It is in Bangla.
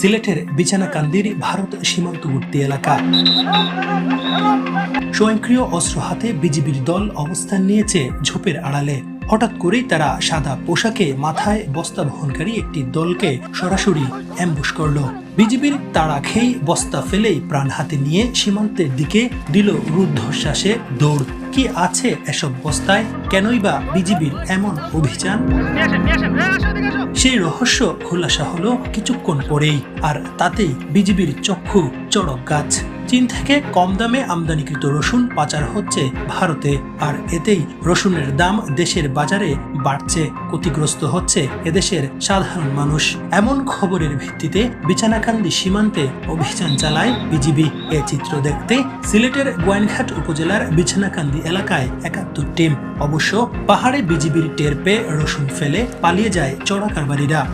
সিলেটের বিছানাকান্দির ভারত সীমান্তবর্তী এলাকা। স্বয়ংক্রিয় অস্ত্র হাতে বিজিবির দল অবস্থান নিয়েছে ঝোপের আড়ালে। হঠাৎ করেই তারা সাদা পোশাকে মাথায় বস্তা বহনকারী একটি দলকে সরাসরি অ্যাম্বুশ করল। বিজিবির তাড়া খেয়ে বস্তা ফেলেই প্রাণ হাতে নিয়ে সীমান্তের দিকে দিল রুদ্ধশ্বাসে দৌড়। কি আছে এসব বস্তায়? কেনই বা বিজিবির এমন অভিযান? সেই রহস্য খোলাসা হলো কিছুক্ষণ পরেই, আর তাতেই বিজিবির চক্ষু চড়ক গাছ। চীন থেকে কম দামে আমদানিকৃত রসুন পাচার হচ্ছে ভারতে, আর এতেই রসুনের দাম দেশের বাজারে বাড়ছে। ক্ষতিগ্রস্ত হচ্ছে এদেশের সাধারণ মানুষ। এমন খবরের ভিত্তিতে বিছানাকান্দি সীমান্তে অভিযান চালায় বিজিবি। এ চিত্র দেখতে সিলেটের গোয়াইনঘাট উপজেলার বিছানাকান্দি এলাকায় ৭১ টিম। অবশ্য পাহাড়ে বিজিবির টের পেয়ে রসুন ফেলে পালিয়ে যায় চোরাকারবারিরা।